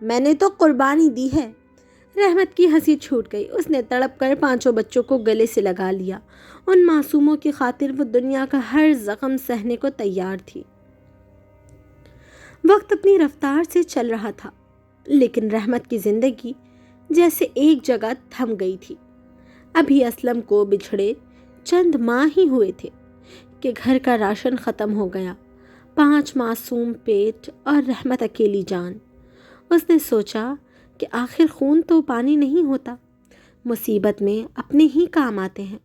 میں نے تو قربانی دی ہے۔ رحمت کی ہنسی چھوٹ گئی۔ اس نے تڑپ کر پانچوں بچوں کو گلے سے لگا لیا۔ ان معصوموں کی خاطر وہ دنیا کا ہر زخم سہنے کو تیار تھی۔ وقت اپنی رفتار سے چل رہا تھا، لیکن رحمت کی زندگی جیسے ایک جگہ تھم گئی تھی۔ ابھی اسلم کو بچھڑے چند ماہ ہی ہوئے تھے کہ گھر کا راشن ختم ہو گیا۔ 5 معصوم پیٹ اور رحمت اکیلی جان۔ اس نے سوچا کہ آخر خون تو پانی نہیں ہوتا، مصیبت میں اپنے ہی کام آتے ہیں۔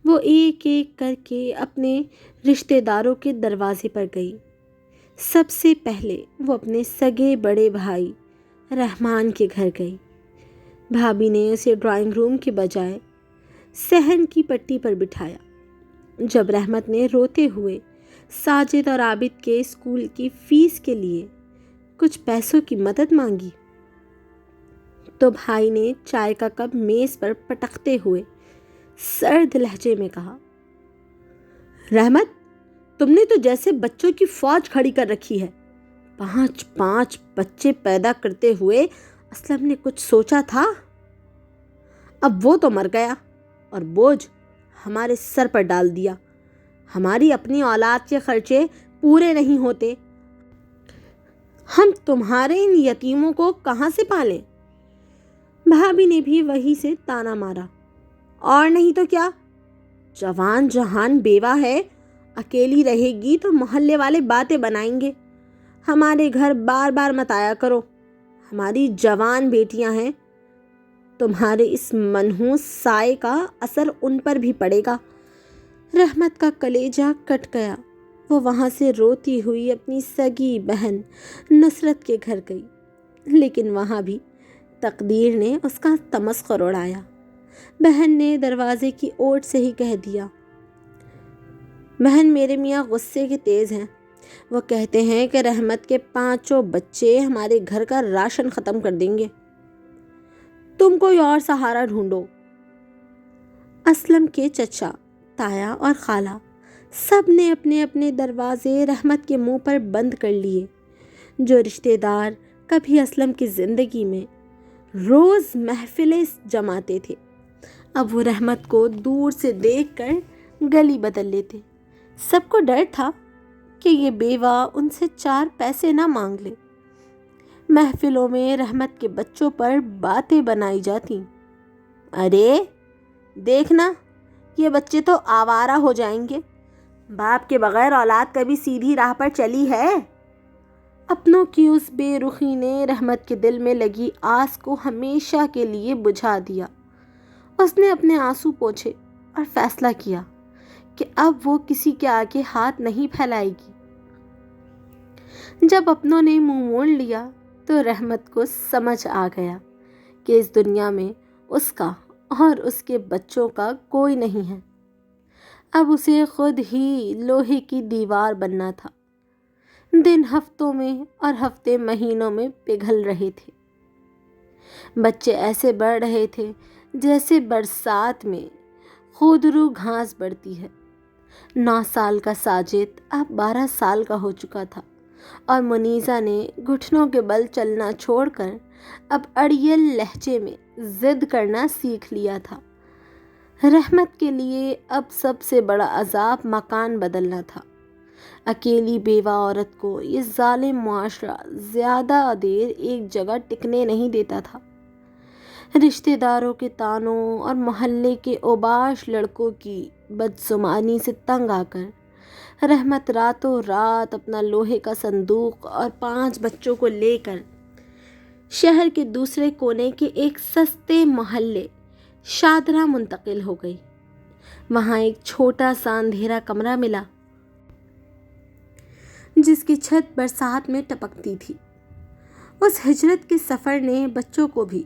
وہ ایک ایک کر کے اپنے رشتہ داروں کے دروازے پر گئی۔ سب سے پہلے وہ اپنے سگے بڑے بھائی رحمان کے گھر گئی۔ بھابھی نے اسے ڈرائنگ روم کے بجائے صحن کی پٹی پر بٹھایا۔ جب رحمت نے روتے ہوئے ساجد اور عابد کے اسکول کی فیس کے لیے کچھ پیسوں کی مدد مانگی تو بھائی نے چائے کا کپ میز پر پٹکتے ہوئے سرد لہجے میں کہا، رحمت، تم نے تو جیسے بچوں کی فوج کھڑی کر رکھی ہے۔ 5 بچے پیدا کرتے ہوئے اسلم نے کچھ سوچا تھا؟ اب وہ تو مر گیا اور بوجھ ہمارے سر پر ڈال دیا۔ ہماری اپنی اولاد کے خرچے پورے نہیں ہوتے، ہم تمہارے ان یتیموں کو کہاں سے پالیں؟ بھابھی نے بھی وہی سے تانا مارا، اور نہیں تو کیا، جوان جہان بیوہ ہے، اکیلی رہے گی تو محلے والے باتیں بنائیں گے۔ ہمارے گھر بار بار مت آیا کرو، ہماری جوان بیٹیاں ہیں، تمہارے اس منحوس سائے کا اثر ان پر بھی پڑے گا۔ رحمت کا کلیجہ کٹ گیا۔ وہ وہاں سے روتی ہوئی اپنی سگی بہن نصرت کے گھر گئی، لیکن وہاں بھی تقدیر نے اس کا تمسخر اڑایا۔ بہن نے دروازے کی اوٹ سے ہی کہہ دیا، بہن، میرے میاں غصے کے تیز ہیں، وہ کہتے ہیں کہ رحمت کے 5 بچے ہمارے گھر کا راشن ختم کر دیں گے، تم کوئی اور سہارا ڈھونڈو۔ اسلم کے چچا، تایا اور خالہ سب نے اپنے اپنے دروازے رحمت کے منہ پر بند کر لیے۔ جو رشتہ دار کبھی اسلم کی زندگی میں روز محفلیں جماتے تھے، اب وہ رحمت کو دور سے دیکھ کر گلی بدل لیتے۔ سب کو ڈر تھا کہ یہ بیوہ ان سے 4 پیسے نہ مانگ لے۔ محفلوں میں رحمت کے بچوں پر باتیں بنائی جاتی، ارے دیکھنا، یہ بچے تو آوارہ ہو جائیں گے، باپ کے بغیر اولاد کبھی سیدھی راہ پر چلی ہے۔ اپنوں کی اس بے رخی نے رحمت کے دل میں لگی آس کو ہمیشہ کے لیے بجھا دیا۔ اس نے اپنے آنسو پوچھے اور فیصلہ کیا کہ اب وہ کسی کے آگے ہاتھ نہیں پھیلائے گی۔ جب اپنوں نے منہ موڑ لیا تو رحمت کو سمجھ آ گیا کہ اس دنیا میں اس کا اور اس کے بچوں کا کوئی نہیں ہے۔ اب اسے خود ہی لوہے کی دیوار بننا تھا۔ دن ہفتوں میں اور ہفتے مہینوں میں پگھل رہے تھے۔ بچے ایسے بڑھ رہے تھے جیسے برسات میں خودرو گھاس بڑھتی ہے۔ 9 سال کا ساجد اب 12 سال کا ہو چکا تھا، اور منیزہ نے گھٹنوں کے بل چلنا چھوڑ کر اب اڑیل لہجے میں ضد کرنا سیکھ لیا تھا۔ رحمت کے لیے اب سب سے بڑا عذاب مکان بدلنا تھا۔ اکیلی بیوہ عورت کو یہ ظالم معاشرہ زیادہ دیر ایک جگہ ٹکنے نہیں دیتا تھا۔ رشتہ داروں کے طعنوں اور محلے کے اوباش لڑکوں کی بدزمانی سے تنگ آ کر رحمت راتوں رات اپنا لوہے کا صندوق اور 5 بچوں کو لے کر شہر کے دوسرے کونے کے ایک سستے محلے شادرہ منتقل ہو گئی۔ وہاں ایک چھوٹا سا اندھیرا کمرہ ملا جس کی چھت برسات میں ٹپکتی تھی۔ اس ہجرت کے سفر نے بچوں کو بھی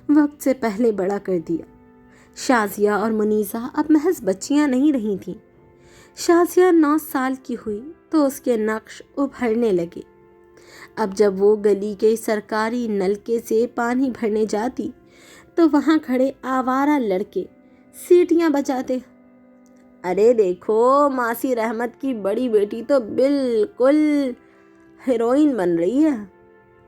وقت سے پہلے بڑا کر دیا۔ شازیہ اور منیزہ اب محض بچیاں نہیں رہی تھیں۔ شازیہ 9 سال کی ہوئی تو اس کے نقش ابھرنے لگے۔ اب جب وہ گلی کے سرکاری نلکے سے پانی بھرنے جاتی تو وہاں کھڑے آوارہ لڑکے سیٹیاں بجاتے، ارے دیکھو، ماسی رحمت کی بڑی بیٹی تو بالکل ہیروئن بن رہی ہے۔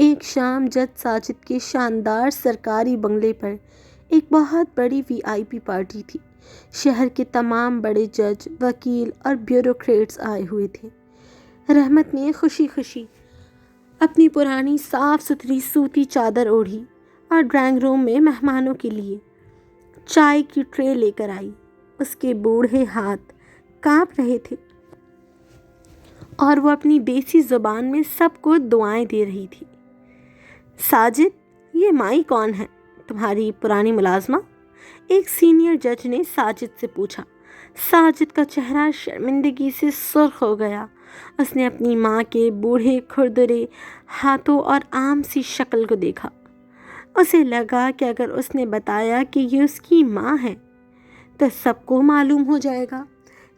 ایک شام جج ساجد کے شاندار سرکاری بنگلے پر ایک بہت بڑی VIP پارٹی تھی۔ شہر کے تمام بڑے جج، وکیل اور بیوروکریٹس آئے ہوئے تھے۔ رحمت نے خوشی خوشی اپنی پرانی صاف ستھری سوتی چادر اوڑھی اور ڈرائنگ روم میں مہمانوں کے لیے چائے کی ٹرے لے کر آئی۔ اس کے بوڑھے ہاتھ کانپ رہے تھے اور وہ اپنی دیسی زبان میں سب کو دعائیں دے رہی تھی۔ ساجد، یہ مائی کون ہے؟ تمہاری پرانی ملازمہ؟ ایک سینئر جج نے ساجد سے پوچھا۔ ساجد کا چہرہ شرمندگی سے سرخ ہو گیا۔ اس نے اپنی ماں کے بوڑھے کھردرے ہاتھوں اور عام سی شکل کو دیکھا۔ اسے لگا کہ اگر اس نے بتایا کہ یہ اس کی ماں ہے تو سب کو معلوم ہو جائے گا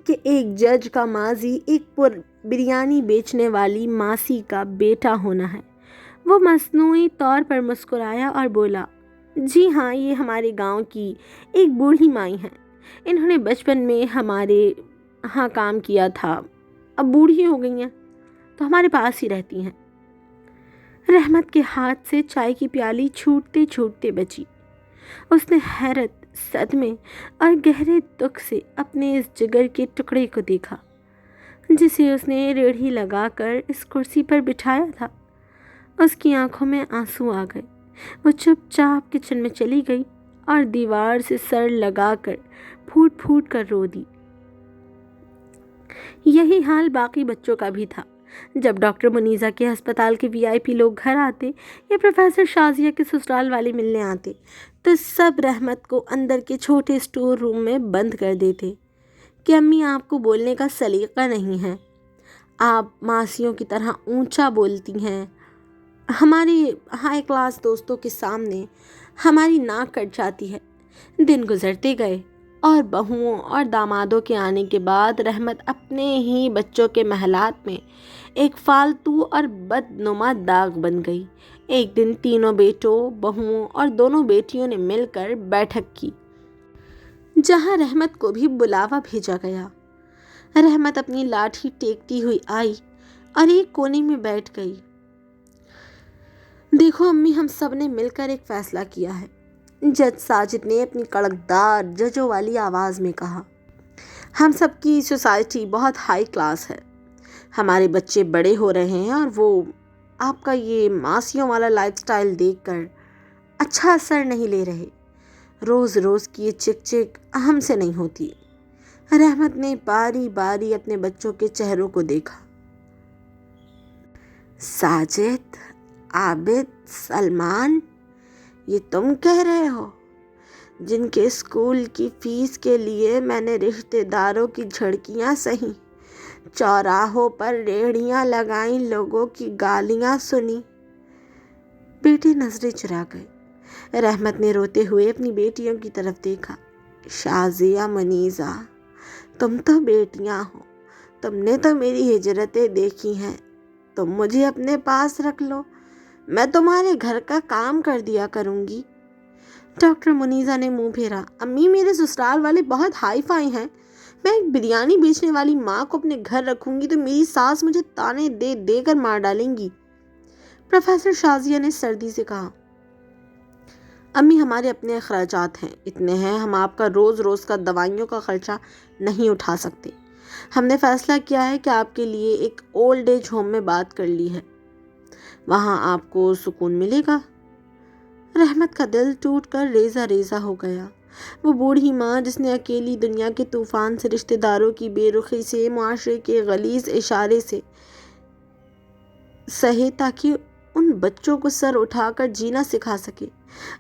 کہ ایک جج کا ماضی ایک بریانی بیچنے والی ماسی کا بیٹا ہونا ہے۔ وہ مصنوعی طور پر مسکرایا اور بولا، جی ہاں، یہ ہمارے گاؤں کی ایک بوڑھی مائی ہیں۔ انہوں نے بچپن میں ہمارے ہاں کام کیا تھا، اب بوڑھی ہو گئی ہیں تو ہمارے پاس ہی رہتی ہیں۔ رحمت کے ہاتھ سے چائے کی پیالی چھوٹتے چھوٹتے بچی۔ اس نے حیرت، صدمے اور گہرے دکھ سے اپنے اس جگر کے ٹکڑے کو دیکھا جسے اس نے ریڑھی لگا کر اس کرسی پر بٹھایا تھا۔ اس کی آنکھوں میں آنسو آ گئے۔ وہ چپ چاپ کچن میں چلی گئی اور دیوار سے سر لگا کر پھوٹ پھوٹ کر رو دی۔ یہی حال باقی بچوں کا بھی تھا۔ جب ڈاکٹر منیزہ کے ہسپتال کے VIP لوگ گھر آتے یا پروفیسر شازیہ کے سسرال والے ملنے آتے تو سب رحمت کو اندر کے چھوٹے اسٹور روم میں بند کر دیتے کہ امی، آپ کو بولنے کا سلیقہ نہیں ہے، آپ ماسیوں کی طرح اونچا بولتی ہیں، ہمارے ہائی کلاس دوستوں کے سامنے ہماری ناک کٹ جاتی ہے۔ دن گزرتے گئے اور بہوؤں اور دامادوں کے آنے کے بعد رحمت اپنے ہی بچوں کے محلات میں ایک فالتو اور بدنما داغ بن گئی۔ ایک دن تینوں بیٹوں، بہوؤں اور دونوں بیٹیوں نے مل کر بیٹھک کی جہاں رحمت کو بھی بلاوا بھیجا گیا۔ رحمت اپنی لاٹھی ٹیکتی ہوئی آئی اور ایک کونے میں بیٹھ گئی۔ دیکھو امی، ہم سب نے مل کر ایک فیصلہ کیا ہے، جج ساجد نے اپنی کڑکدار ججوں والی آواز میں کہا۔ ہم سب کی سوسائٹی بہت ہائی کلاس ہے، ہمارے بچے بڑے ہو رہے ہیں اور وہ آپ کا یہ ماسیوں والا لائف سٹائل دیکھ کر اچھا اثر نہیں لے رہے۔ روز روز کی یہ چک چک ہم سے نہیں ہوتی۔ رحمت نے باری باری اپنے بچوں کے چہروں کو دیکھا۔ ساجد، عابد، سلمان، یہ تم کہہ رہے ہو جن کے اسکول کی فیس کے لیے میں نے رشتہ داروں کی جھڑکیاں سہیں، چوراہوں پر ریڑھیاں لگائیں، لوگوں کی گالیاں سنی؟ بیٹے نظریں چرا گئے۔ رحمت نے روتے ہوئے اپنی بیٹیوں کی طرف دیکھا۔ شازیہ، منیزہ، تم تو بیٹیاں ہو، تم نے تو میری ہجرتیں دیکھی ہیں، تم مجھے اپنے پاس رکھ لو، میں تمہارے گھر کا کام کر دیا کروں گی۔ ڈاکٹر منیزہ نے منہ پھیرا۔ امی، میرے سسرال والے بہت ہائی فائی ہیں، میں ایک بریانی بیچنے والی ماں کو اپنے گھر رکھوں گی تو میری ساس مجھے تانے دے دے کر مار ڈالیں گی۔ پروفیسر شازیہ نے سردی سے کہا۔ امی، ہمارے اپنے اخراجات ہیں، اتنے ہیں، ہم آپ کا روز روز کا دوائیوں کا خرچہ نہیں اٹھا سکتے۔ ہم نے فیصلہ کیا ہے کہ آپ کے لیے ایک اولڈ ایج ہوم میں بات کر لی ہے، وہاں آپ کو سکون ملے گا۔ رحمت کا دل ٹوٹ کر ریزہ ریزہ ہو گیا۔ وہ بوڑھی ماں جس نے اکیلی دنیا کے طوفان سے، رشتہ داروں کی بے رخی سے، معاشرے کے غلیظ اشارے سے سہے تاکہ ان بچوں کو سر اٹھا کر جینا سکھا سکے،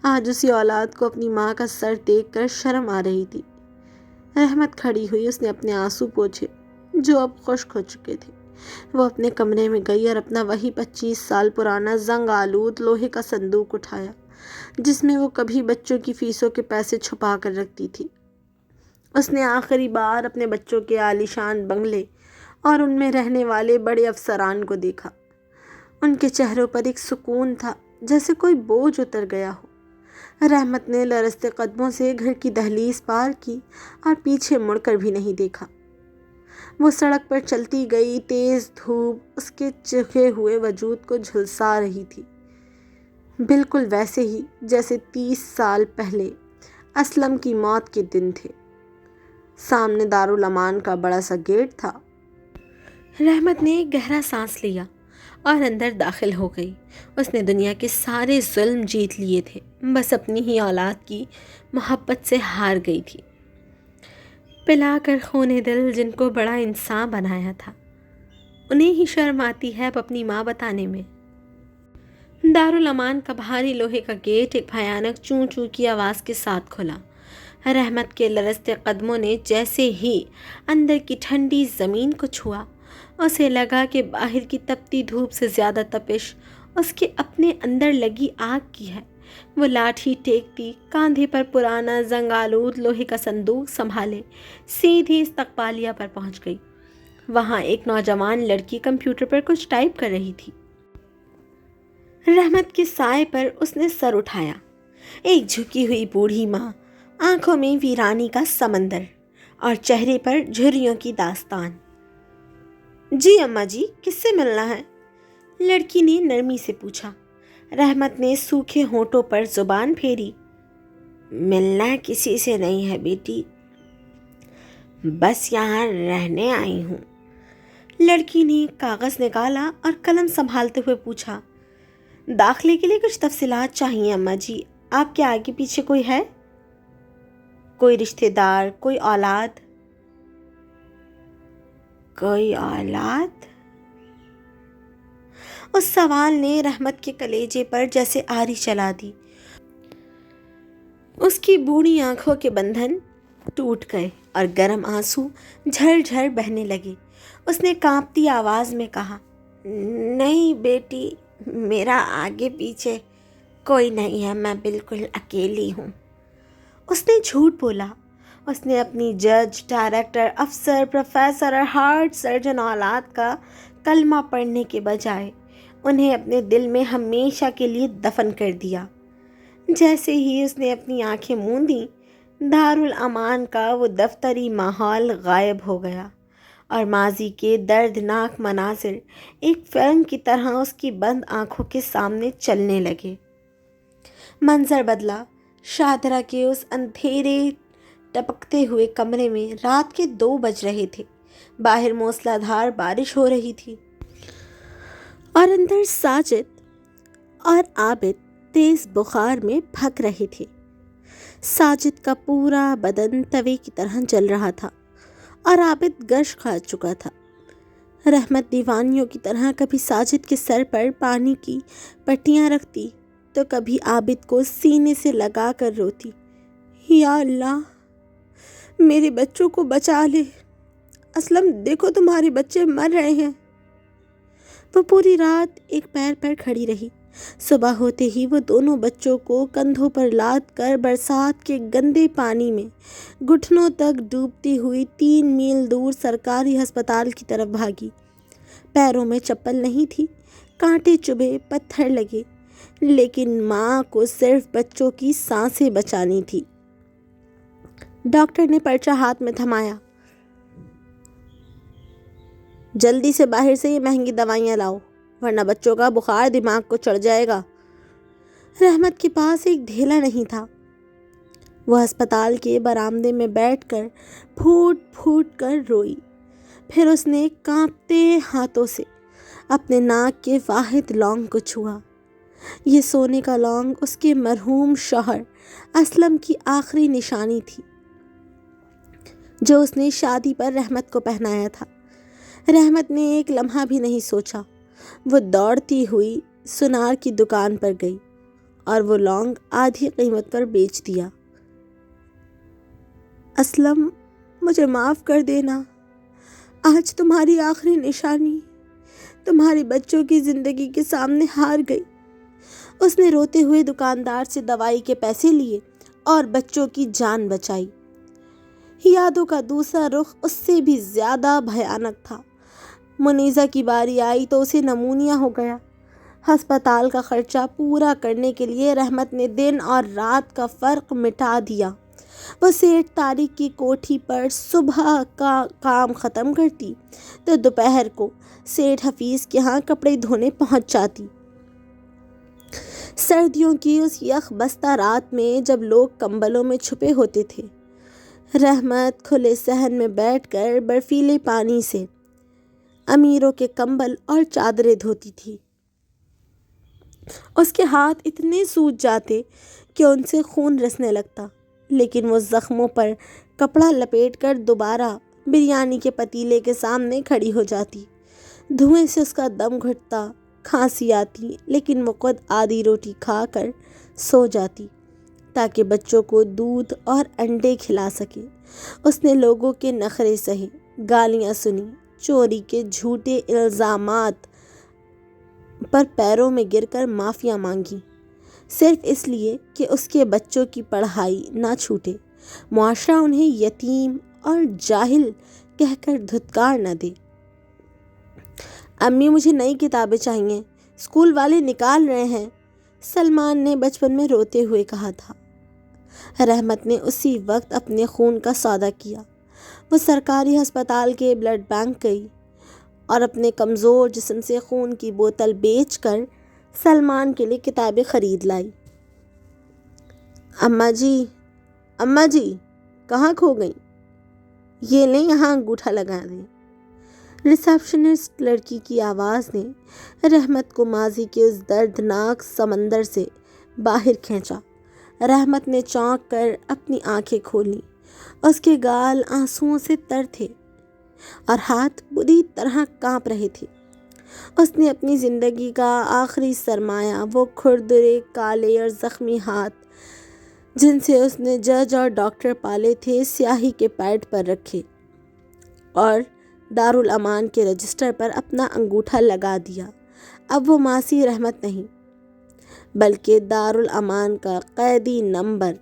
آج اسی اولاد کو اپنی ماں کا سر دیکھ کر شرم آ رہی تھی۔ رحمت کھڑی ہوئی، اس نے اپنے آنسو پوچھے جو اب خشک ہو چکے تھے۔ وہ اپنے کمرے میں گئی اور اپنا وہی 25 سال پرانا زنگ آلود لوہے کا صندوق اٹھایا جس میں وہ کبھی بچوں کی فیسوں کے پیسے چھپا کر رکھتی تھی۔ اس نے آخری بار اپنے بچوں کے عالیشان بنگلے اور ان میں رہنے والے بڑے افسران کو دیکھا۔ ان کے چہروں پر ایک سکون تھا جیسے کوئی بوجھ اتر گیا ہو۔ رحمت نے لرزتے قدموں سے گھر کی دہلیز پار کی اور پیچھے مڑ کر بھی نہیں دیکھا۔ وہ سڑک پر چلتی گئی، تیز دھوپ اس کے چکھے ہوئے وجود کو جھلسا رہی تھی۔ بالکل ویسے ہی جیسے 30 سال پہلے اسلم کی موت کے دن تھے۔ سامنے دارالامان کا بڑا سا گیٹ تھا۔ رحمت نے گہرا سانس لیا اور اندر داخل ہو گئی۔ اس نے دنیا کے سارے ظلم جیت لیے تھے، بس اپنی ہی اولاد کی محبت سے ہار گئی تھی۔ پلا کر خون دل جن کو بڑا انسان بنایا تھا، انہیں ہی شرم آتی ہے اب اپنی ماں بتانے میں۔ دارالامان کا بھاری لوہے کا گیٹ ایک بھیانک چوں چوں کی آواز کے ساتھ کھلا۔ رحمت کے لرزتے قدموں نے جیسے ہی اندر کی ٹھنڈی زمین کو چھوا، اسے لگا کہ باہر کی تپتی دھوپ سے زیادہ تپش اس کے اپنے اندر لگی آگ کی ہے۔ وہ لاٹھی ٹیکتی، کاندھے پر پرانا زنگ آلود لوہے کا صندوق سنبھالے سیدھی استقبالیہ پر پہنچ گئی۔ وہاں ایک نوجوان لڑکی کمپیوٹر پر کچھ ٹائپ کر رہی تھی۔ رحمت کے سائے پر اس نے سر اٹھایا۔ ایک جھکی ہوئی بوڑھی ماں، آنکھوں میں ویرانی کا سمندر اور چہرے پر جھریوں کی داستان۔ جی اماں جی، کس سے ملنا ہے؟ لڑکی نے نرمی سے پوچھا۔ رحمت نے سوکھے ہونٹوں پر زبان پھیری۔ ملنا کسی سے نہیں ہے بیٹی، بس یہاں رہنے آئی ہوں۔ لڑکی نے کاغذ نکالا اور قلم سنبھالتے ہوئے پوچھا۔ داخلے کے لیے کچھ تفصیلات چاہیے اماں جی، آپ کے آگے پیچھے کوئی ہے؟ کوئی رشتہ دار، کوئی اولاد؟ کوئی اولاد؟ اس سوال نے رحمت کے کلیجے پر جیسے آری چلا دی۔ اس کی بوڑھی آنکھوں کے بندھن ٹوٹ گئے اور گرم آنسو جھر جھر بہنے لگے۔ اس نے کانپتی آواز میں کہا، نہیں بیٹی، میرا آگے پیچھے کوئی نہیں ہے، میں بالکل اکیلی ہوں۔ اس نے جھوٹ بولا۔ اس نے اپنی جج، ڈائریکٹر، افسر، پروفیسر اور ہارٹ سرجن اولاد کا کلمہ پڑھنے کے بجائے انہیں اپنے دل میں ہمیشہ کے لیے دفن کر دیا۔ جیسے ہی اس نے اپنی آنکھیں موندیں، دارالامان کا وہ دفتری ماحول غائب ہو گیا اور ماضی کے دردناک مناظر ایک فلم کی طرح اس کی بند آنکھوں کے سامنے چلنے لگے۔ منظر بدلا۔ شاہدرہ کے اس اندھیرے ٹپکتے ہوئے کمرے میں رات کے 2 بج رہے تھے۔ باہر موسلا دھار بارش ہو رہی تھی اور اندر ساجد اور عابد تیز بخار میں پھک رہے تھے۔ ساجد کا پورا بدن توے کی طرح جل رہا تھا اور عابد گش کھا چکا تھا۔ رحمت دیوانیوں کی طرح کبھی ساجد کے سر پر پانی کی پٹیاں رکھتی تو کبھی عابد کو سینے سے لگا کر روتی، یا اللہ میرے بچوں کو بچا لے، اسلم دیکھو تمہارے بچے مر رہے ہیں۔ وہ پوری رات ایک پیر پر کھڑی رہی۔ صبح ہوتے ہی وہ دونوں بچوں کو کندھوں پر لاد کر برسات کے گندے پانی میں گھٹنوں تک ڈوبتی ہوئی 3 میل دور سرکاری ہسپتال کی طرف بھاگی۔ پیروں میں چپل نہیں تھی، کانٹے چبھے، پتھر لگے، لیکن ماں کو صرف بچوں کی سانسیں بچانی تھی۔ ڈاکٹر نے پرچہ ہاتھ میں تھمایا۔ جلدی سے باہر سے یہ مہنگی دوائیاں لاؤ، ورنہ بچوں کا بخار دماغ کو چڑھ جائے گا۔ رحمت کے پاس ایک ڈھیلا نہیں تھا۔ وہ ہسپتال کے برآمدے میں بیٹھ کر پھوٹ پھوٹ کر روئی۔ پھر اس نے کانپتے ہاتھوں سے اپنے ناک کے واحد لونگ کو چھوا۔ یہ سونے کا لونگ اس کے مرحوم شوہر اسلم کی آخری نشانی تھی، جو اس نے شادی پر رحمت کو پہنایا تھا۔ رحمت نے ایک لمحہ بھی نہیں سوچا۔ وہ دوڑتی ہوئی سنار کی دکان پر گئی اور وہ لونگ آدھی قیمت پر بیچ دیا۔ اسلم مجھے معاف کر دینا، آج تمہاری آخری نشانی تمہارے بچوں کی زندگی کے سامنے ہار گئی۔ اس نے روتے ہوئے دکاندار سے دوائی کے پیسے لیے اور بچوں کی جان بچائی۔ یادوں کا دوسرا رخ اس سے بھی زیادہ بھیانک تھا۔ منیزہ کی باری آئی تو اسے نمونیا ہو گیا۔ ہسپتال کا خرچہ پورا کرنے کے لیے رحمت نے دن اور رات کا فرق مٹا دیا۔ وہ سیٹھ طارق کی کوٹھی پر صبح کا کام ختم کرتی تو دوپہر کو سیٹھ حفیظ کے ہاں کپڑے دھونے پہنچ جاتی۔ سردیوں کی اس یخ بستہ رات میں جب لوگ کمبلوں میں چھپے ہوتے تھے، رحمت کھلے صحن میں بیٹھ کر برفیلے پانی سے امیروں کے کمبل اور چادریں دھوتی تھی۔ اس کے ہاتھ اتنے سوج جاتے کہ ان سے خون رسنے لگتا، لیکن وہ زخموں پر کپڑا لپیٹ کر دوبارہ بریانی کے پتیلے کے سامنے کھڑی ہو جاتی۔ دھوئیں سے اس کا دم گھٹتا، کھانسی آتی، لیکن وہ خود آدھی روٹی کھا کر سو جاتی تاکہ بچوں کو دودھ اور انڈے کھلا سکے۔ اس نے لوگوں کے نخرے سہے، گالیاں سنی، چوری کے جھوٹے الزامات پر پیروں میں گر کر معافیاں مانگی، صرف اس لیے کہ اس کے بچوں کی پڑھائی نہ چھوٹے، معاشرہ انہیں یتیم اور جاہل کہہ کر دھتکار نہ دے۔ امی مجھے نئی کتابیں چاہیے، اسکول والے نکال رہے ہیں، سلمان نے بچپن میں روتے ہوئے کہا تھا۔ رحمت نے اسی وقت اپنے خون کا سودا کیا۔ وہ سرکاری ہسپتال کے بلڈ بینک گئی اور اپنے کمزور جسم سے خون کی بوتل بیچ کر سلمان کے لیے کتابیں خرید لائی۔ اماں جی کہاں کھو گئیں؟ یہ لیں، یہاں انگوٹھا لگا دیں۔ ریسیپشنسٹ لڑکی کی آواز نے رحمت کو ماضی کے اس دردناک سمندر سے باہر کھینچا۔ رحمت نے چونک کر اپنی آنکھیں کھولیں۔ اس کے گال آنسوؤں سے تر تھے اور ہاتھ بری طرح کانپ رہے تھے۔ اس نے اپنی زندگی کا آخری سرمایہ، وہ کھردرے کالے اور زخمی ہاتھ جن سے اس نے جج اور ڈاکٹر پالے تھے، سیاہی کے پیڈ پر رکھے اور دارالامان کے رجسٹر پر اپنا انگوٹھا لگا دیا۔ اب وہ ماسی رحمت نہیں بلکہ دارالامان کا قیدی نمبر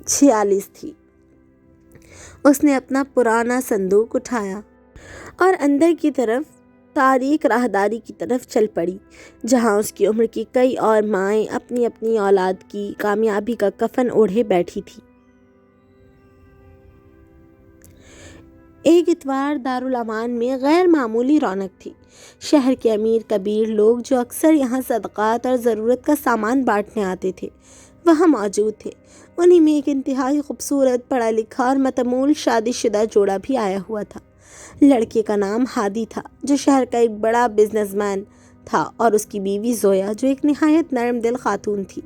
46 تھی۔ اس نے اپنا پرانا صندوق اٹھایا اور اندر کی طرف تاریک راہداری کی طرف چل پڑی، جہاں اس کی عمر کی کئی اور مائیں اپنی اپنی اولاد کی کامیابی کا کفن اوڑھے بیٹھی تھی۔ ایک اتوار دارالامان میں غیر معمولی رونق تھی۔ شہر کے امیر کبیر لوگ جو اکثر یہاں صدقات اور ضرورت کا سامان بانٹنے آتے تھے، وہاں موجود تھے۔ انہی میں ایک انتہائی خوبصورت، پڑھا لکھا اور متمول شادی شدہ جوڑا بھی آیا ہوا تھا۔ لڑکے کا نام ہادی تھا، جو شہر کا ایک بڑا بزنس مین تھا، اور اس کی بیوی زویا، جو ایک نہایت نرم دل خاتون تھی۔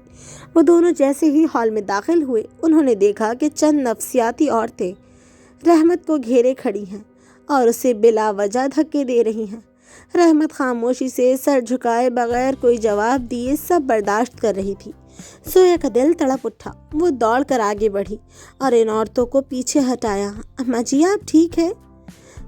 وہ دونوں جیسے ہی ہال میں داخل ہوئے، انہوں نے دیکھا کہ چند نفسیاتی عورتیں رحمت کو گھیرے کھڑی ہیں اور اسے بلا وجہ دھکے دے رہی ہیں۔ رحمت خاموشی سے سر جھکائے بغیر کوئی جواب دیے سب برداشت کر رہی تھی۔ زویا کا دل تڑپ اٹھا۔ وہ دوڑ کر آگے بڑھی اور ان عورتوں کو پیچھے ہٹایا۔ اماں جی آپ ٹھیک ہے؟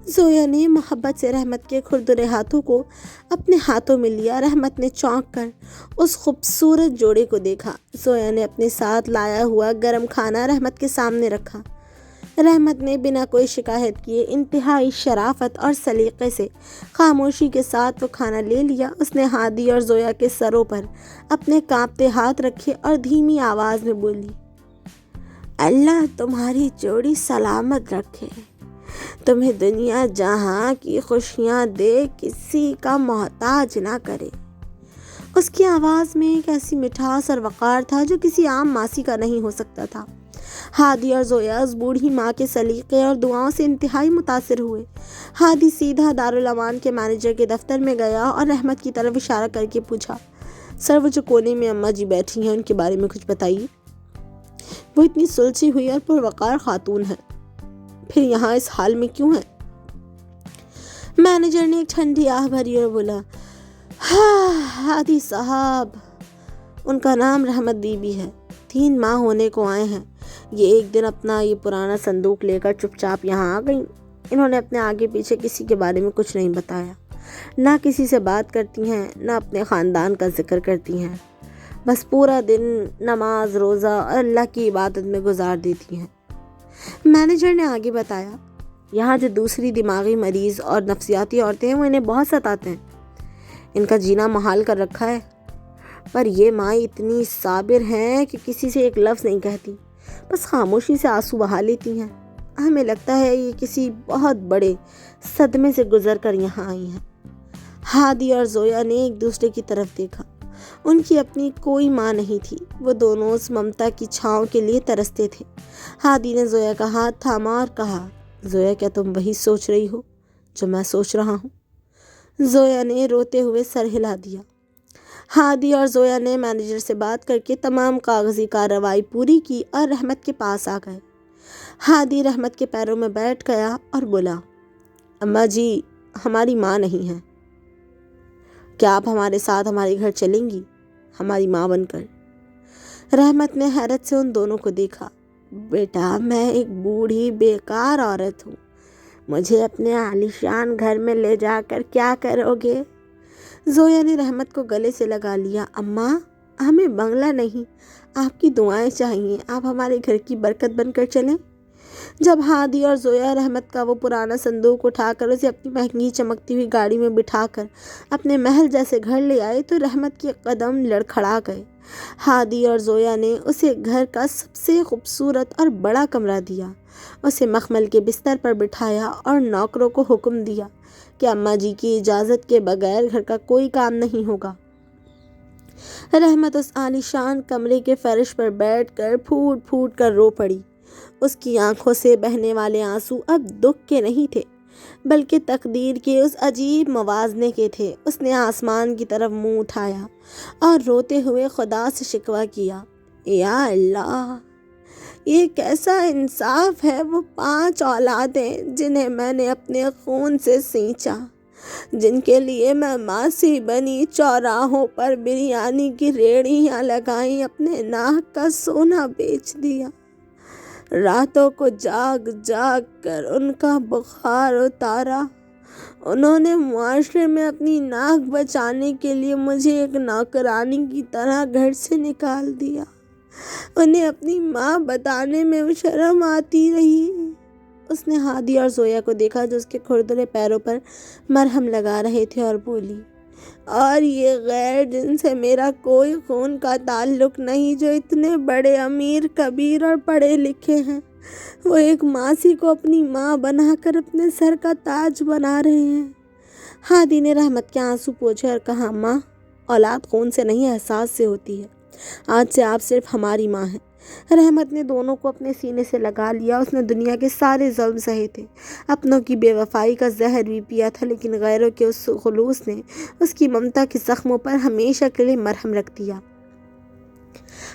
زویا نے محبت سے رحمت کے کھردرے ہاتھوں کو اپنے ہاتھوں میں لیا۔ رحمت نے چونک کر اس خوبصورت جوڑے کو دیکھا۔ زویا نے اپنے ساتھ لایا ہوا گرم کھانا رحمت کے سامنے رکھا۔ رحمت نے بنا کوئی شکایت کیے انتہائی شرافت اور سلیقے سے خاموشی کے ساتھ وہ کھانا لے لیا۔ اس نے ہادی اور زویا کے سروں پر اپنے کانپتے ہاتھ رکھے اور دھیمی آواز میں بولی، اللہ تمہاری جوڑی سلامت رکھے، تمہیں دنیا جہاں کی خوشیاں دے، کسی کا محتاج نہ کرے۔ اس کی آواز میں ایک ایسی مٹھاس اور وقار تھا جو کسی عام ماسی کا نہیں ہو سکتا تھا۔ ہادی اور زویا اس بوڑھی ماں کے سلیقے اور دعاؤں سے انتہائی متاثر ہوئے۔ ہادی سیدھا دارالامان کے مینیجر کے دفتر میں گیا اور رحمت کی طرف اشارہ کر کے پوچھا، سر وہ جو کونے میں اماں جی بیٹھی ہیں ان کے بارے میں کچھ بتائیے۔ وہ اتنی سلجھی ہوئی اور پروقار خاتون ہے، پھر یہاں اس حال میں کیوں ہے؟ مینیجر نے ایک ٹھنڈی آہ بھری اور بولا، ہادی صاحب، ان کا نام رحمت بی بی ہے، 3 ماہ ہونے کو آئے ہیں۔ یہ ایک دن اپنا یہ پرانا صندوق لے کر چپ چاپ یہاں آ گئیں۔ انہوں نے اپنے آگے پیچھے کسی کے بارے میں کچھ نہیں بتایا، نہ کسی سے بات کرتی ہیں، نہ اپنے خاندان کا ذکر کرتی ہیں، بس پورا دن نماز روزہ اور اللہ کی عبادت میں گزار دیتی ہیں۔ مینیجر نے آگے بتایا، یہاں جو دوسری دماغی مریض اور نفسیاتی عورتیں ہیں وہ انہیں بہت ستاتے ہیں، ان کا جینا محال کر رکھا ہے، پر یہ مائیں اتنی صابر ہیں کہ کسی سے ایک لفظ نہیں کہتی، بس خاموشی سے آنسو بہا لیتی ہیں۔ ہمیں لگتا ہے یہ کسی بہت بڑے صدمے سے گزر کر یہاں آئی ہیں۔ ہادی اور زویا نے ایک دوسرے کی طرف دیکھا۔ ان کی اپنی کوئی ماں نہیں تھی، وہ دونوں اس ممتا کی چھاؤں کے لیے ترستے تھے۔ ہادی نے زویا کا ہاتھ تھاما اور کہا، زویا کیا تم وہی سوچ رہی ہو جو میں سوچ رہا ہوں؟ زویا نے روتے ہوئے سر ہلا دیا۔ ہادی اور زویا نے مینیجر سے بات کر کے تمام کاغذی کارروائی پوری کی اور رحمت کے پاس آ گئے۔ ہادی رحمت کے پیروں میں بیٹھ گیا اور بولا، اماں جی ہماری ماں نہیں ہے، کیا آپ ہمارے ساتھ ہمارے گھر چلیں گی ہماری ماں بن کر؟ رحمت نے حیرت سے ان دونوں کو دیکھا۔ بیٹا میں ایک بوڑھی بیکار عورت ہوں، مجھے اپنے عالیشان گھر میں لے جا کر کیا کرو گے؟ زویا نے رحمت کو گلے سے لگا لیا۔ اماں ہمیں بنگلہ نہیں، آپ کی دعائیں چاہیے، آپ ہمارے گھر کی برکت بن کر چلیں۔ جب ہادی اور زویا رحمت کا وہ پرانا صندوق اٹھا کر اسے اپنی مہنگی چمکتی ہوئی گاڑی میں بٹھا کر اپنے محل جیسے گھر لے آئے تو رحمت کے قدم لڑکھڑا گئے۔ ہادی اور زویا نے اسے گھر کا سب سے خوبصورت اور بڑا کمرہ دیا، اسے مخمل کے بستر پر بٹھایا اور نوکروں کو حکم دیا کہ اماں جی کی اجازت کے بغیر گھر کا کوئی کام نہیں ہوگا۔ رحمت اس عالیشان کمرے کے فرش پر بیٹھ کر پھوٹ پھوٹ کر رو پڑی۔ اس کی آنکھوں سے بہنے والے آنسو اب دکھ کے نہیں تھے بلکہ تقدیر کے اس عجیب موازنے کے تھے۔ اس نے آسمان کی طرف منہ اٹھایا اور روتے ہوئے خدا سے شکوہ کیا، یا اللہ یہ کیسا انصاف ہے، وہ 5 اولادیں جنہیں میں نے اپنے خون سے سینچا، جن کے لیے میں ماسی بنی، چوراہوں پر بریانی کی ریڑھیاں لگائیں، اپنے ناک کا سونا بیچ دیا، راتوں کو جاگ جاگ کر ان کا بخار اتارا۔ انہوں نے معاشرے میں اپنی ناک بچانے کے لیے مجھے ایک نوکرانی کی طرح گھر سے نکال دیا۔ انہیں اپنی ماں بتانے میں شرم آتی رہی۔ اس نے ہادی اور زویا کو دیکھا جو اس کے کھردرے پیروں پر مرہم لگا رہے تھے اور بولی، اور یہ غیر جن سے میرا کوئی خون کا تعلق نہیں، جو اتنے بڑے امیر کبیر اور پڑھے لکھے ہیں، وہ ایک ماسی کو اپنی ماں بنا کر اپنے سر کا تاج بنا رہے ہیں۔ ہادی نے رحمت کے آنسو پوچھے اور کہا، ماں اولاد خون سے نہیں احساس سے ہوتی ہے، آج سے آپ صرف ہماری ماں ہیں۔ رحمت نے دونوں کو اپنے سینے سے لگا لیا۔ اس نے دنیا کے سارے ظلم سہے تھے، اپنوں کی بے وفائی کا زہر بھی پیا تھا، لیکن غیروں کے اس خلوص نے اس کی ممتا کے زخموں پر ہمیشہ کے لیے مرہم رکھ دیا۔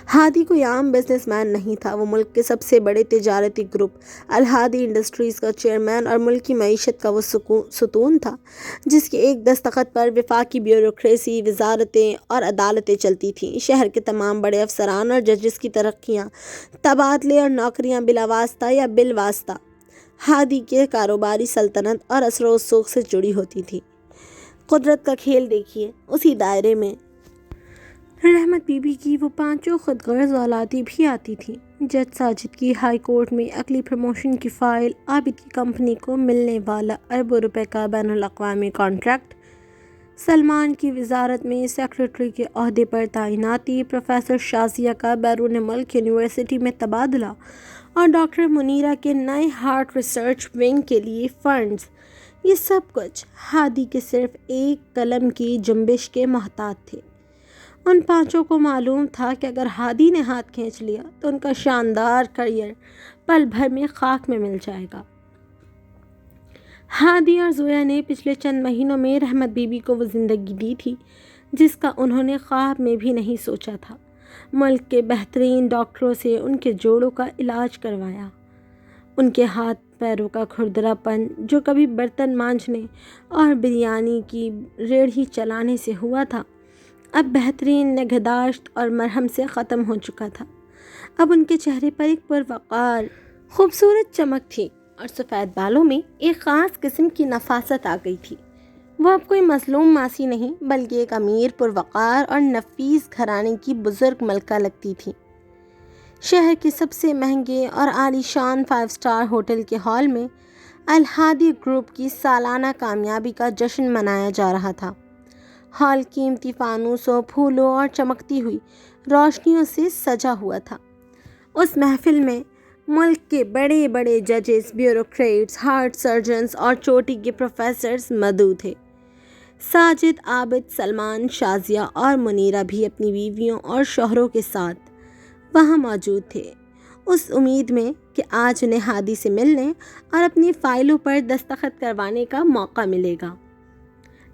ہادی کوئی عام بزنس مین نہیں تھا، وہ ملک کے سب سے بڑے تجارتی گروپ الہادی انڈسٹریز کا چیئرمین اور ملک کی معیشت کا وہ ستون تھا جس کے ایک دستخط پر وفاقی بیوروکریسی، وزارتیں اور عدالتیں چلتی تھیں۔ شہر کے تمام بڑے افسران اور ججز کی ترقیاں، تبادلے اور نوکریاں بلا واسطہ یا بالواسطہ ہادی کے کاروباری سلطنت اور اثر و رسوخ سے جڑی ہوتی تھی۔ قدرت کا کھیل دیکھیے، اسی دائرے میں رحمت بی بی کی وہ 5 خود غرض اولادیں بھی آتی تھیں۔ جج ساجد کی ہائی کورٹ میں اگلی پروموشن کی فائل، عابد کی کمپنی کو ملنے والا اربوں روپے کا بین الاقوامی کانٹریکٹ، سلمان کی وزارت میں سیکریٹری کے عہدے پر تعیناتی، پروفیسر شازیہ کا بیرون ملک یونیورسٹی میں تبادلہ اور ڈاکٹر منیرہ کے نئے ہارٹ ریسرچ ونگ کے لیے فنڈز، یہ سب کچھ ہادی کے صرف ایک قلم کی جنبش کے محتاج تھے۔ ان 5 کو معلوم تھا کہ اگر ہادی نے ہاتھ کھینچ لیا تو ان کا شاندار کریئر پل بھر میں خاک میں مل جائے گا۔ ہادی اور زویا نے پچھلے چند مہینوں میں رحمت بی بی کو وہ زندگی دی تھی جس کا انہوں نے خواب میں بھی نہیں سوچا تھا۔ ملک کے بہترین ڈاکٹروں سے ان کے جوڑوں کا علاج کروایا۔ ان کے ہاتھ پیروں کا کھردرا پن جو کبھی برتن مانجنے اور بریانی کی ریڑھی چلانے سے ہوا تھا، اب بہترین نگہداشت اور مرہم سے ختم ہو چکا تھا۔ اب ان کے چہرے پر ایک پروقار خوبصورت چمک تھی اور سفید بالوں میں ایک خاص قسم کی نفاست آ گئی تھی۔ وہ اب کوئی مظلوم ماسی نہیں بلکہ ایک امیر پروقار اور نفیس گھرانے کی بزرگ ملکہ لگتی تھی۔ شہر کے سب سے مہنگے اور عالی شان 5 اسٹار ہوٹل کے ہال میں الہادی گروپ کی سالانہ کامیابی کا جشن منایا جا رہا تھا۔ ہال قیمتی فانوسوں، پھولوں اور چمکتی ہوئی روشنیوں سے سجا ہوا تھا۔ اس محفل میں ملک کے بڑے بڑے ججز، بیوروکریٹس، ہارٹ سرجنز اور چوٹی کے پروفیسرز مدعو تھے۔ ساجد، عابد، سلمان، شازیہ اور منیرہ بھی اپنی بیویوں اور شوہروں کے ساتھ وہاں موجود تھے، اس امید میں کہ آج انہیں ہادی سے ملنے اور اپنی فائلوں پر دستخط کروانے کا موقع ملے گا۔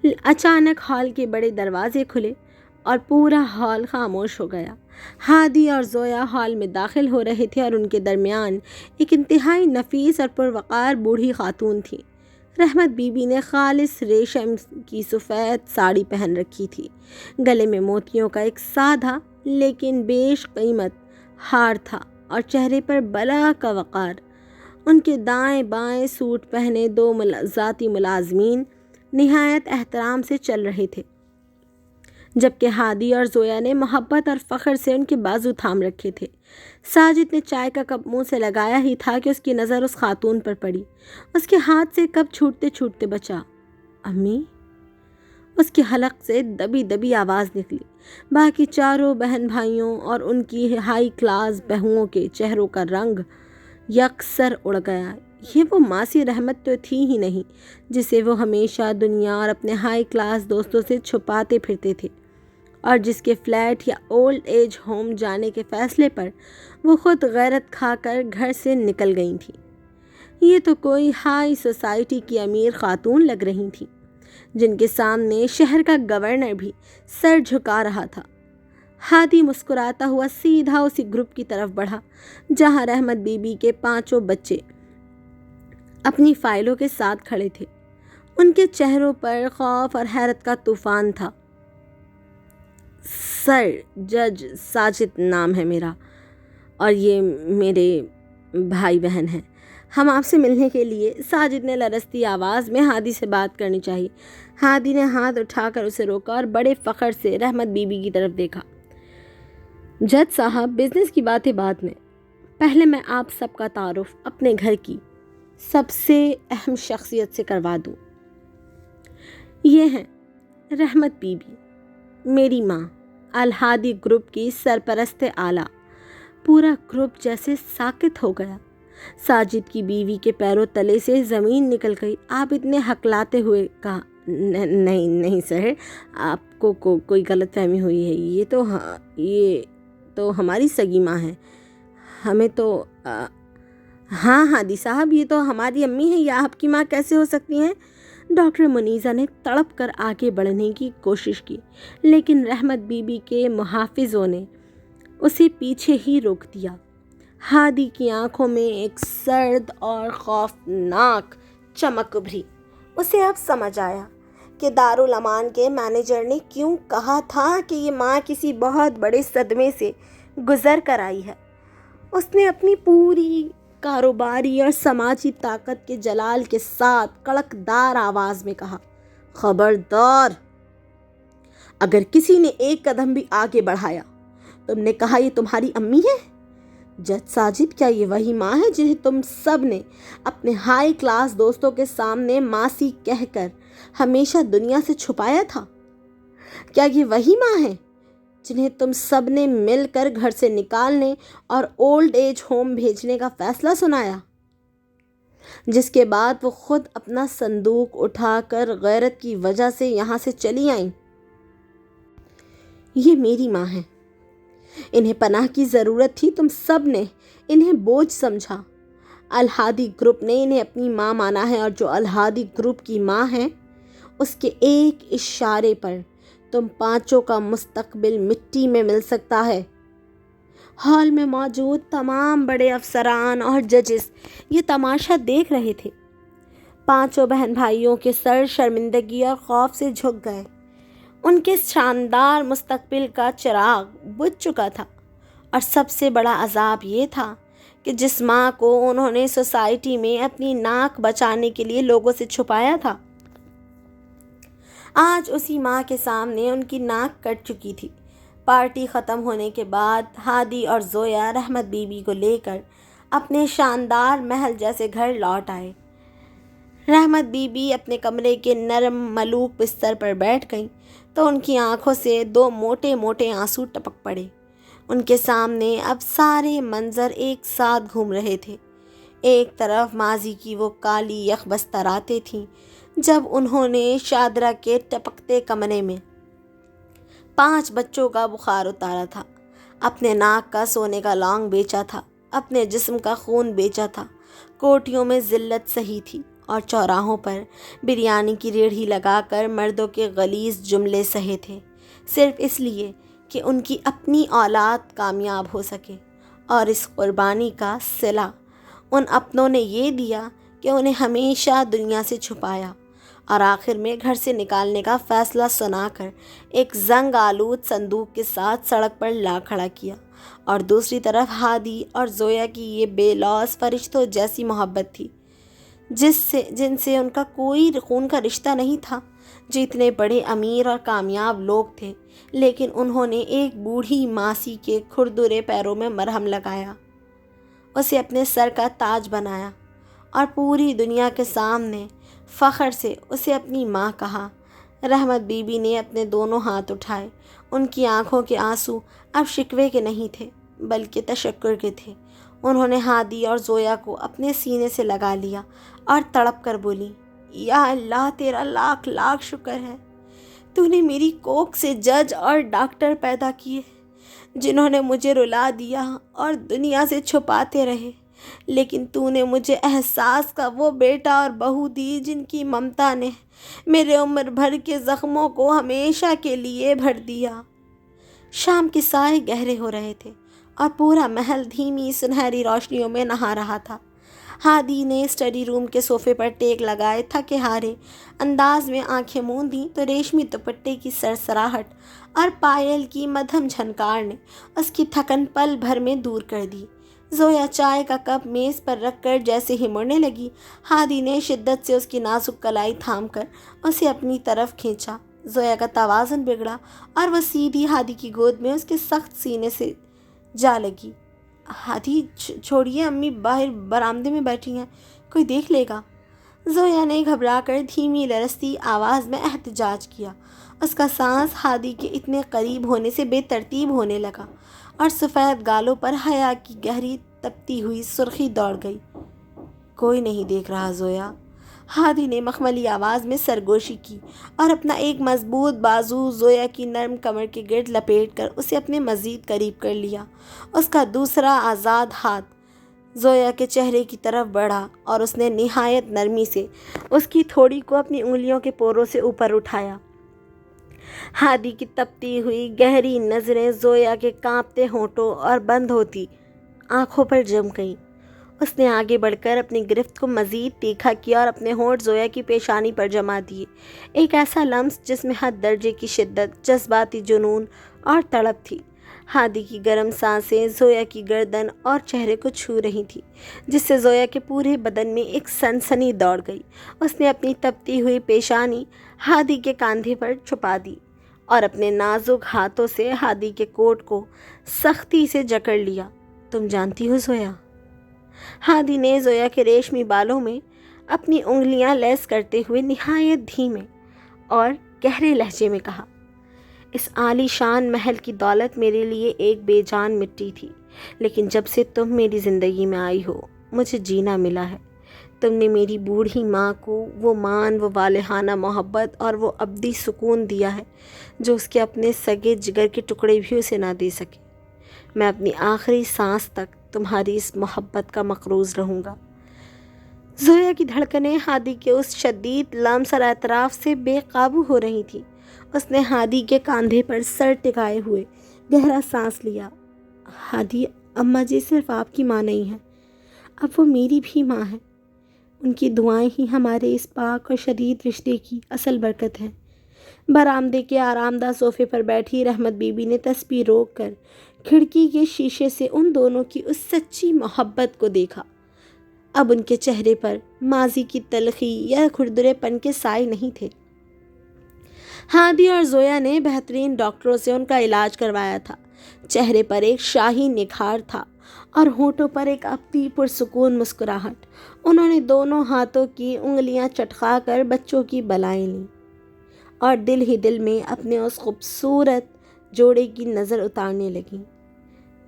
اچانک ہال کے بڑے دروازے کھلے اور پورا ہال خاموش ہو گیا۔ ہادی اور زویا ہال میں داخل ہو رہے تھے اور ان کے درمیان ایک انتہائی نفیس اور پروقار بوڑھی خاتون تھی۔ رحمت بی بی نے خالص ریشم کی سفید ساڑی پہن رکھی تھی، گلے میں موتیوں کا ایک سادہ لیکن بیش قیمت ہار تھا اور چہرے پر بلا کا وقار۔ ان کے دائیں بائیں سوٹ پہنے دو ذاتی ملازمین نہایت احترام سے چل رہے تھے، جبکہ ہادی اور زویا نے محبت اور فخر سے ان کے بازو تھام رکھے تھے۔ ساجد نے چائے کا کپ منہ سے لگایا ہی تھا کہ اس کی نظر اس خاتون پر پڑی۔ اس کے ہاتھ سے کپ چھوٹتے چھوٹتے بچا۔ امی؟ اس کے حلق سے دبی دبی آواز نکلی۔ باقی چاروں بہن بھائیوں اور ان کی ہائی کلاس بہوؤں کے چہروں کا رنگ یکسر اڑ گیا۔ یہ وہ ماسی رحمت تو تھی ہی نہیں جسے وہ ہمیشہ دنیا اور اپنے ہائی کلاس دوستوں سے چھپاتے پھرتے تھے، اور جس کے فلیٹ یا اولڈ ایج ہوم جانے کے فیصلے پر وہ خود غیرت کھا کر گھر سے نکل گئی تھیں۔ یہ تو کوئی ہائی سوسائٹی کی امیر خاتون لگ رہی تھیں، جن کے سامنے شہر کا گورنر بھی سر جھکا رہا تھا۔ ہادی مسکراتا ہوا سیدھا اسی گروپ کی طرف بڑھا جہاں رحمت بی بی کے 5 بچے اپنی فائلوں کے ساتھ کھڑے تھے۔ ان کے چہروں پر خوف اور حیرت کا طوفان تھا۔ سر، جج ساجد نام ہے میرا، اور یہ میرے بھائی بہن ہیں، ہم آپ سے ملنے کے لیے۔ ساجد نے لرزتی آواز میں ہادی سے بات کرنی چاہی۔ ہادی نے ہاتھ اٹھا کر اسے روکا اور بڑے فخر سے رحمت بی بی کی طرف دیکھا۔ جج صاحب، بزنس کی باتیں بعد میں، پہلے میں آپ سب کا تعارف اپنے گھر کی سب سے اہم شخصیت سے کروا دوں۔ یہ ہیں رحمت بی بی، میری ماں، الہادی گروپ کی سرپرست اعلیٰ۔ پورا گروپ جیسے ساکت ہو گیا۔ ساجد کی بیوی کے پیروں تلے سے زمین نکل گئی۔ عابد نے ہکلاتے ہوئے کہا، نہیں سر، آپ کو کوئی غلط فہمی ہوئی ہے، یہ تو ہماری سگی ماں ہے، ہمیں تو ہاں ہادی صاحب، یہ تو ہماری امی ہے، یا آپ کی ماں کیسے ہو سکتی ہیں؟ ڈاکٹر منیزہ نے تڑپ کر آگے بڑھنے کی کوشش کی، لیکن رحمت بی بی کے محافظوں نے اسے پیچھے ہی روک دیا۔ ہادی کی آنکھوں میں ایک سرد اور خوفناک چمک ابھری۔ اسے اب سمجھ آیا کہ دارالامان کے مینیجر نے کیوں کہا تھا کہ یہ ماں کسی بہت بڑے صدمے سے گزر کر آئی ہے۔ اس نے اپنی پوری کاروباری اور سماجی طاقت کے جلال کے ساتھ کڑکدار آواز میں کہا، خبردار! اگر کسی نے ایک قدم بھی آگے بڑھایا، تم نے کہا یہ تمہاری امی ہے؟ جج ساجد، کیا یہ وہی ماں ہے جنہیں تم سب نے اپنے ہائی کلاس دوستوں کے سامنے ماسی کہہ کر ہمیشہ دنیا سے چھپایا تھا؟ کیا یہ وہی ماں ہے جنہیں تم سب نے مل کر گھر سے نکالنے اور اولڈ ایج ہوم بھیجنے کا فیصلہ سنایا، جس کے بعد وہ خود اپنا صندوق اٹھا کر غیرت کی وجہ سے یہاں سے چلی آئیں؟ یہ میری ماں ہے، انہیں پناہ کی ضرورت تھی، تم سب نے انہیں بوجھ سمجھا۔ الہادی گروپ نے انہیں اپنی ماں مانا ہے، اور جو الہادی گروپ کی ماں ہے، اس کے ایک اشارے پر تم 5 کا مستقبل مٹی میں مل سکتا ہے۔ ہال میں موجود تمام بڑے افسران اور ججز یہ تماشا دیکھ رہے تھے۔ 5 بہن بھائیوں کے سر شرمندگی اور خوف سے جھک گئے۔ ان کے شاندار مستقبل کا چراغ بجھ چکا تھا، اور سب سے بڑا عذاب یہ تھا کہ جس ماں کو انہوں نے سوسائٹی میں اپنی ناک بچانے کے لیے لوگوں سے چھپایا تھا، آج اسی ماں کے سامنے ان کی ناک کٹ چکی تھی۔ پارٹی ختم ہونے کے بعد ہادی اور زویا رحمت بی بی کو لے کر اپنے شاندار محل جیسے گھر لوٹ آئے۔ رحمت بی بی اپنے کمرے کے نرم ملوک بستر پر بیٹھ گئیں تو ان کی آنکھوں سے 2 موٹے موٹے آنسو ٹپک پڑے۔ ان کے سامنے اب سارے منظر ایک ساتھ گھوم رہے تھے۔ ایک طرف ماضی کی وہ کالی یخ بستراتیں تھیں جب انہوں نے شادرہ کے ٹپکتے کمرے میں 5 بچوں کا بخار اتارا تھا، اپنے ناک کا سونے کا لونگ بیچا تھا، اپنے جسم کا خون بیچا تھا، کوٹھیوں میں ذلت سہی تھی اور چوراہوں پر بریانی کی ریڑھی لگا کر مردوں کے غلیظ جملے سہے تھے، صرف اس لیے کہ ان کی اپنی اولاد کامیاب ہو سکے، اور اس قربانی کا صلہ ان اپنوں نے یہ دیا کہ انہیں ہمیشہ دنیا سے چھپایا اور آخر میں گھر سے نکالنے کا فیصلہ سنا کر ایک زنگ آلود صندوق کے ساتھ سڑک پر لا کھڑا کیا، اور دوسری طرف ہادی اور زویا کی یہ بے لوث فرشتوں جیسی محبت تھی جن سے ان کا کوئی خون کا رشتہ نہیں تھا، جو اتنے بڑے امیر اور کامیاب لوگ تھے، لیکن انہوں نے ایک بوڑھی ماسی کے کھردرے پیروں میں مرہم لگایا، اسے اپنے سر کا تاج بنایا اور پوری دنیا کے سامنے فخر سے اسے اپنی ماں کہا۔ رحمت بی بی نے اپنے دونوں ہاتھ اٹھائے، ان کی آنکھوں کے آنسو اب شکوے کے نہیں تھے بلکہ تشکر کے تھے۔ انہوں نے ہادی اور زویا کو اپنے سینے سے لگا لیا اور تڑپ کر بولی، یا اللہ تیرا لاکھ لاکھ شکر ہے، تو نے میری کوکھ سے جج اور ڈاکٹر پیدا کیے جنہوں نے مجھے رلا دیا اور دنیا سے چھپاتے رہے، لیکن تو نے مجھے احساس کا وہ بیٹا اور بہو دی جن کی ممتا نے میرے عمر بھر کے زخموں کو ہمیشہ کے لیے بھر دیا۔ شام کے سائے گہرے ہو رہے تھے اور پورا محل دھیمی سنہری روشنیوں میں نہا رہا تھا۔ ہادی نے اسٹڈی روم کے صوفے پر ٹیک لگائے تھکے ہارے انداز میں آنکھیں موندیں تو ریشمی دوپٹے کی سرسراہٹ اور پائل کی مدھم جھنکار نے اس کی تھکن پل بھر میں دور کر دی۔ زویا چائے کا کپ میز پر رکھ کر جیسے ہی مڑنے لگی، ہادی نے شدت سے اس کی نازک کلائی تھام کر اسے اپنی طرف کھینچا۔ زویا کا توازن بگڑا اور وہ سیدھی ہادی کی گود میں اس کے سخت سینے سے جا لگی۔ ہادی چھوڑیے، امی باہر برآمدے میں بیٹھی ہیں، کوئی دیکھ لے گا۔ زویا نے گھبرا کر دھیمی لرزتی آواز میں احتجاج کیا۔ اس کا سانس ہادی کے اتنے قریب ہونے سے بے ترتیب ہونے لگا اور سفید گالوں پر حیا کی گہری تپتی ہوئی سرخی دوڑ گئی۔ کوئی نہیں دیکھ رہا زویا، ہادی نے مخملی آواز میں سرگوشی کی اور اپنا ایک مضبوط بازو زویا کی نرم کمر کے گرد لپیٹ کر اسے اپنے مزید قریب کر لیا۔ اس کا دوسرا آزاد ہاتھ زویا کے چہرے کی طرف بڑھا اور اس نے نہایت نرمی سے اس کی تھوڑی کو اپنی انگلیوں کے پوروں سے اوپر اٹھایا۔ ہادی کی تپتی ہوئی گہری نظریں زویا کے کانپتے ہونٹوں اور بند ہوتی آنکھوں پر جم گئیں۔ اس نے آگے بڑھ کر اپنی گرفت کو مزید تیکھا کیا اور اپنے ہونٹ زویا کی پیشانی پر جما دیے، ایک ایسا لمس جس میں حد درجے کی شدت، جذباتی جنون اور تڑپ تھی۔ ہادی کی گرم سانسیں زویا کی گردن اور چہرے کو چھو رہی تھیں، جس سے زویا کے پورے بدن میں ایک سنسنی دوڑ گئی۔ اس نے اپنی تپتی ہوئی پیشانی ہادی کے کاندھے پر چھپا دی اور اپنے نازک ہاتھوں سے ہادی کے کوٹ کو سختی سے جکڑ لیا۔ تم جانتی ہو زویا؟ ہادی نے زویا کے ریشمی بالوں میں اپنی انگلیاں لیس کرتے ہوئے نہایت دھیمے اور گہرے لہجے میں کہا، اس عالی شان محل کی دولت میرے لیے ایک بے جان مٹی تھی، لیکن جب سے تم میری زندگی میں آئی ہو مجھے جینا ملا ہے۔ تم نے میری بوڑھی ماں کو وہ مان، وہ والہانہ محبت اور وہ ابدی سکون دیا ہے جو اس کے اپنے سگے جگر کے ٹکڑے بھی اسے نہ دے سکے۔ میں اپنی آخری سانس تک تمہاری اس محبت کا مقروض رہوں گا۔ زویا کی دھڑکنیں ہادی کے اس شدید لمس اور اعتراف سے بے قابو ہو رہی تھیں۔ اس نے ہادی کے کاندھے پر سر ٹکائے ہوئے گہرا سانس لیا۔ ہادی، اماں جی صرف آپ کی ماں نہیں ہیں، اب وہ میری بھی ماں ہیں۔ ان کی دعائیں ہی ہمارے اس پاک اور شدید رشتے کی اصل برکت ہیں۔ برآمدے کے آرام دہ صوفے پر بیٹھی رحمت بی بی نے تسبیح روک کر کھڑکی کے شیشے سے ان دونوں کی اس سچی محبت کو دیکھا۔ اب ان کے چہرے پر ماضی کی تلخی یا کھردرے پن کے سائے نہیں تھے۔ ہادی اور زویا نے بہترین ڈاکٹروں سے ان کا علاج کروایا تھا۔ چہرے پر ایک شاہی نکھار تھا اور ہونٹوں پر ایک اپنی پرسکون مسکراہٹ۔ انہوں نے دونوں ہاتھوں کی انگلیاں چٹخا کر بچوں کی بلائیں لیں اور دل ہی دل میں اپنے اس خوبصورت جوڑے کی نظر اتارنے لگیں۔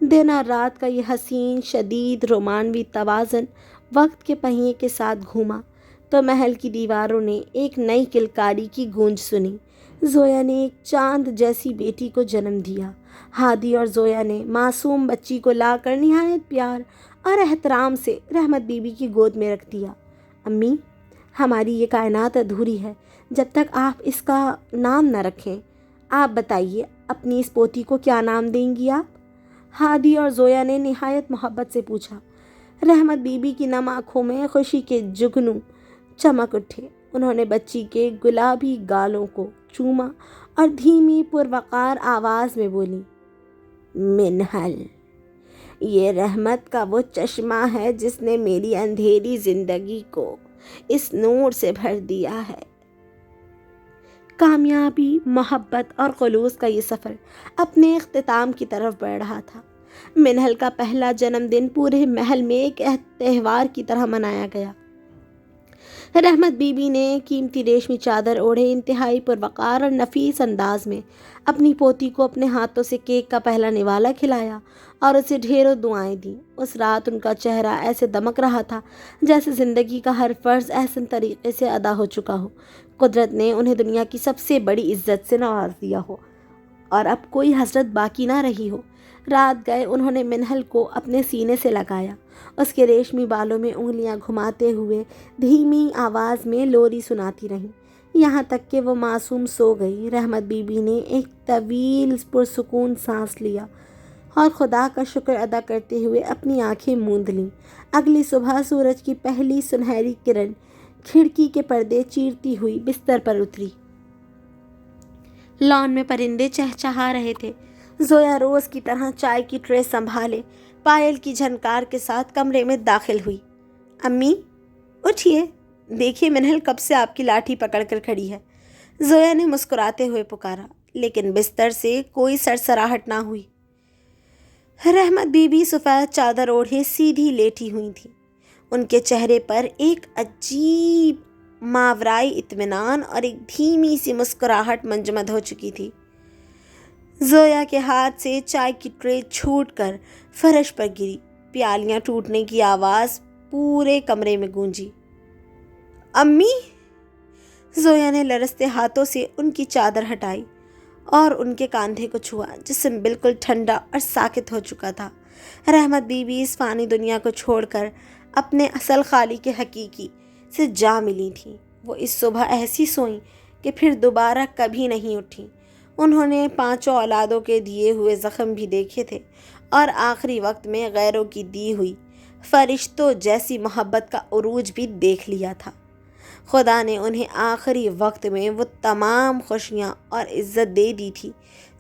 دن اور رات کا یہ حسین، شدید، رومانوی توازن وقت کے پہیے کے ساتھ گھوما تو محل کی دیواروں نے ایک نئی کلکاری کی گونج سنی۔ زویا نے ایک چاند جیسی بیٹی کو جنم دیا۔ ہادی اور زویا نے معصوم بچی کو لا کر نہایت پیار اور احترام سے رحمت بی بی کی گود میں رکھ دیا۔ امی، ہماری یہ کائنات ادھوری ہے جب تک آپ اس کا نام نہ رکھیں۔ آپ بتائیے اپنی اس پوتی کو کیا نام دیں گی آپ؟ ہادی اور زویا نے نہایت محبت سے پوچھا۔ رحمت بی بی کی نم آنکھوں میں خوشی کے جگنو چمک اٹھے۔ انہوں نے بچی کے گلابی گالوں کو چوما اور دھیمی پروقار آواز میں بولی، منہل، یہ رحمت کا وہ چشمہ ہے جس نے میری اندھیری زندگی کو اس نور سے بھر دیا ہے۔ کامیابی، محبت اور خلوص کا یہ سفر اپنے اختتام کی طرف بڑھ رہا تھا۔ منہل کا پہلا جنم دن پورے محل میں ایک تہوار کی طرح منایا گیا۔ رحمت بی بی نے قیمتی ریشمی چادر اوڑھے انتہائی پروقار اور نفیس انداز میں اپنی پوتی کو اپنے ہاتھوں سے کیک کا پہلا نوالا کھلایا اور اسے ڈھیروں دعائیں دیں۔ اس رات ان کا چہرہ ایسے دمک رہا تھا جیسے زندگی کا ہر فرض احسن طریقے سے ادا ہو چکا ہو۔ قدرت نے انہیں دنیا کی سب سے بڑی عزت سے نواز دیا ہو اور اب کوئی حسرت باقی نہ رہی ہو۔ رات گئے انہوں نے منہل کو اپنے سینے سے لگایا، اس کے ریشمی بالوں میں انگلیاں گھماتے ہوئے دھیمی آواز میں لوری سناتی رہیں، یہاں تک کہ وہ معصوم سو گئی۔ رحمت بی بی نے ایک طویل پرسکون سانس لیا اور خدا کا شکر ادا کرتے ہوئے اپنی آنکھیں موند لیں۔ اگلی صبح سورج کی پہلی سنہری کرن کھڑکی کے پردے چیرتی ہوئی بستر پر اتری۔ لان میں پرندے چہچہا رہے تھے۔ زویا روز کی طرح چائے کی ٹرے سنبھالے پائل کی جھنکار کے ساتھ کمرے میں داخل ہوئی۔ امی، اٹھیے، دیکھیے منہل کب سے آپ کی لاٹھی پکڑ کر کھڑی ہے، زویا نے مسکراتے ہوئے پکارا، لیکن بستر سے کوئی سرسراہٹ نہ ہوئی۔ رحمت بی بی سفید چادر اوڑھے سیدھی لیٹی ہوئی تھی۔ ان کے چہرے پر ایک عجیب ماورائی اطمینان اور ایک دھیمی سی مسکراہٹ منجمد ہو چکی تھی۔ زویا کے ہاتھ سے چائے کی ٹرے چھوٹ کر فرش پر گری، پیالیاں ٹوٹنے کی آواز پورے کمرے میں گونجی۔ امی! زویا نے لرزتے ہاتھوں سے ان کی چادر ہٹائی اور ان کے کاندھے کو چھوا۔ جسم بالکل ٹھنڈا اور ساکت ہو چکا تھا۔ رحمت بی بی اس فانی دنیا کو چھوڑ کر اپنے اصل خالق حقیقی سے جا ملی تھیں۔ وہ اس صبح ایسی سوئیں کہ پھر دوبارہ کبھی نہیں اٹھیں۔ انہوں نے 5 اولادوں کے دیے ہوئے زخم بھی دیکھے تھے اور آخری وقت میں غیروں کی دی ہوئی فرشتوں جیسی محبت کا عروج بھی دیکھ لیا تھا۔ خدا نے انہیں آخری وقت میں وہ تمام خوشیاں اور عزت دے دی تھی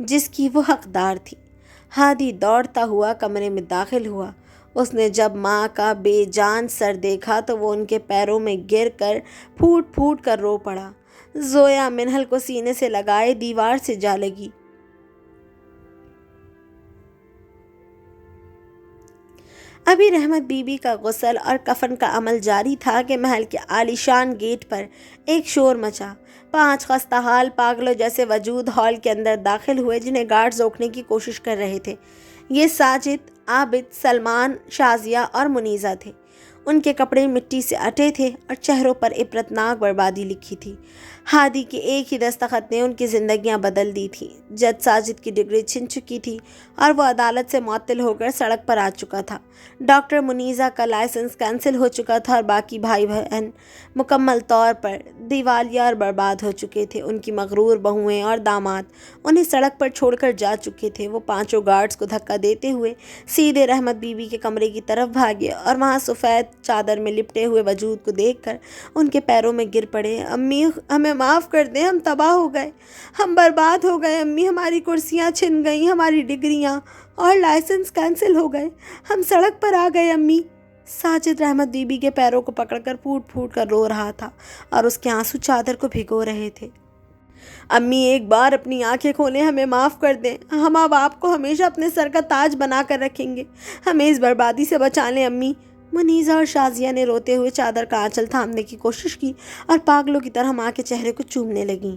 جس کی وہ حقدار تھی۔ ہادی دوڑتا ہوا کمرے میں داخل ہوا۔ اس نے جب ماں کا بے جان سر دیکھا تو وہ ان کے پیروں میں گر کر پھوٹ پھوٹ کر رو پڑا۔ زویا منہل کو سینے سے لگائے دیوار سے جا لگی۔ ابھی رحمت بی بی کا غسل اور کفن کا عمل جاری تھا کہ محل کے عالیشان گیٹ پر ایک شور مچا۔ 5 خستہ حال پاگلوں جیسے وجود ہال کے اندر داخل ہوئے جنہیں گارڈز روکنے کی کوشش کر رہے تھے۔ یہ ساجد، عابد، سلمان، شازیہ اور منیزہ تھے۔ ان کے کپڑے مٹی سے اٹے تھے اور چہروں پر عبرتناک بربادی لکھی تھی۔ ہادی کے ایک ہی دستخط نے ان کی زندگیاں بدل دی تھیں۔ جج ساجد کی ڈگری چھن چکی تھی اور وہ عدالت سے معطل ہو کر سڑک پر آ چکا تھا۔ ڈاکٹر منیزہ کا لائسنس کینسل ہو چکا تھا اور باقی بھائی بہن مکمل طور پر دیوالیہ اور برباد ہو چکے تھے۔ ان کی مغرور بہوئیں اور داماد انہیں سڑک پر چھوڑ کر جا چکے تھے۔ وہ 5 گارڈز کو دھکا دیتے ہوئے سیدھے رحمت بی بی کے کمرے کی طرف بھاگے اور وہاں سفید چادر میں لپٹے ہوئے وجود کو دیکھ کر ان کے پیروں میں گر پڑے۔ امی، ہمیں معاف کر دیں، ہم تباہ ہو گئے، ہم برباد ہو گئے امی، ہماری کرسیاں چھن گئیں، ہماری ڈگریاں اور لائسنس کینسل ہو گئے، ہم سڑک پر آ گئے امی۔ ساجد رحمت بی بی کے پیروں کو پکڑ کر پھوٹ پھوٹ کر رو رہا تھا اور اس کے آنسو چادر کو بھگو رہے تھے۔ امی، ایک بار اپنی آنکھیں کھولیں، ہمیں معاف کر دیں، ہم اب آپ کو ہمیشہ اپنے سر کا تاج بنا کر رکھیں گے، ہمیں اس بربادی سے بچا لیں امی۔ منیزہ اور شازیہ نے روتے ہوئے چادر کا آنچل تھامنے کی کوشش کی اور پاگلوں کی طرح ماں کے چہرے کو چومنے لگیں۔